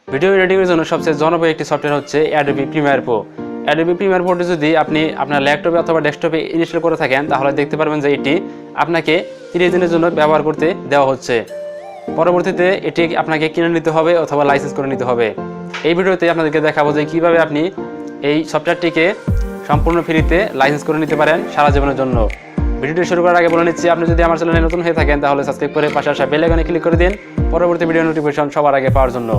Video এডিটিংয়ের জন্য সবচেয়ে জনপ্রিয় একটি সফটওয়্যার হচ্ছে Adobe Premiere Pro. Adobe Premiere প্রোটি যদি আপনি আপনার ল্যাপটপে অথবা ডেস্কটপে ইনস্টল করে থাকেন, তাহলে দেখতে পারবেন যে এটি আপনাকে 30 দিনের জন্য ব্যবহার করতে দেওয়া হচ্ছে। পরবর্তীতে এটি আপনাকে কিনে নিতে হবে অথবা লাইসেন্স করে নিতে হবে। এই ভিডিওতে আপনাদেরকে দেখাবো যে কীভাবে আপনি এই সফটওয়্যারটিকে সম্পূর্ণ ফ্রিতে লাইসেন্স করে নিতে পারেন সারা জীবনের জন্য। ভিডিওটি শুরু করার আগে বলে নিচ্ছি, আপনি যদি আমার চ্যানেলে নতুন হয়ে থাকেন তাহলে সাবস্ক্রাইব করে পাশে আসা বেল আইকনে ক্লিক করে দিন পরবর্তী ভিডিও নোটিফিকেশন সবার আগে পাওয়ার জন্য।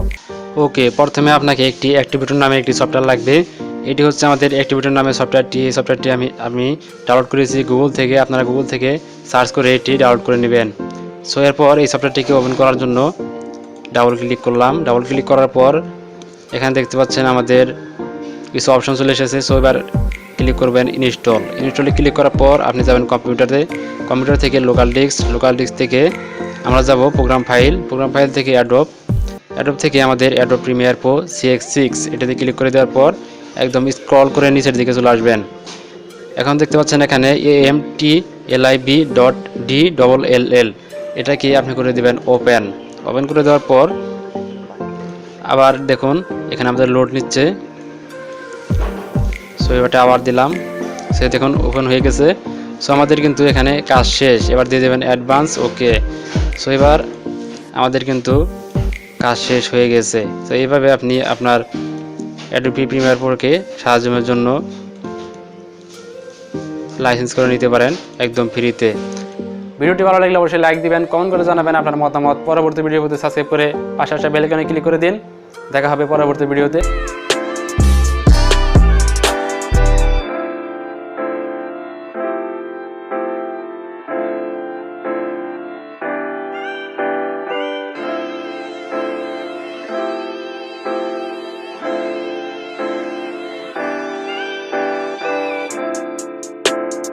ওকে, প্রথমে আপনাকে একটি অ্যাক্টিভেটর নামে একটি সফটওয়্যার লাগবে। এটি হচ্ছে আমাদের অ্যাক্টিভেটর নামে সফটওয়্যারটি। এই সফটওয়্যারটি আমি ডাউনলোড করেছি গুগল থেকে। আপনারা গুগল থেকে সার্চ করে এটি ডাউনলোড করে নেবেন। সো এরপর এই সফটওয়্যারটিকে ওপেন করার জন্য ডাবল ক্লিক করলাম। ডাবল ক্লিক করার পর এখানে দেখতে পাচ্ছেন আমাদের কিছু অপশন চলে এসেছে। সো এবার ক্লিক করবেন ইনস্টলে ক্লিক করার পর আপনি যাবেন কম্পিউটার থেকে লোকাল ডিস্ক থেকে আমরা যাব প্রোগ্রাম ফাইল থেকে অ্যাডোব থেকে আমাদের অ্যাডোব প্রিমিয়ার প্রো CX6 এটাতে ক্লিক করে দেওয়ার পর একদম স্ক্রল করে নিচের দিকে চলে আসবেন। এখন দেখতে পাচ্ছেন এখানে amtlib.dll এটাকে আপনি করে দেবেন ওপেন করে দেওয়ার পর আবার দেখুন এখানে আমাদের লোড নিচ্ছে। সো এবারটা আবার দিলাম, সে দেখুন ওপেন হয়ে গেছে। সো আমাদের কিন্তু এখানে কাজ শেষ। এবার দিয়ে দেবেন অ্যাডভান্স। ওকে, সো এবার আমাদের কিন্তু কাজ শেষ হয়ে গেছে। তো এইভাবে আপনি আপনার অ্যাডোবি প্রিমিয়ার প্রোকে সাহায্যের জন্য লাইসেন্স করে নিতে পারেন একদম ফ্রিতে। ভিডিওটি ভালো লাগলে অবশ্যই লাইক দিবেন, কমেন্ট করে জানাবেন আপনার মতামত। পরবর্তী ভিডিওতে সাবস্ক্রাইব করে পাশে আসা বেল আইকনে ক্লিক করে দিন। দেখা হবে পরবর্তী ভিডিওতে।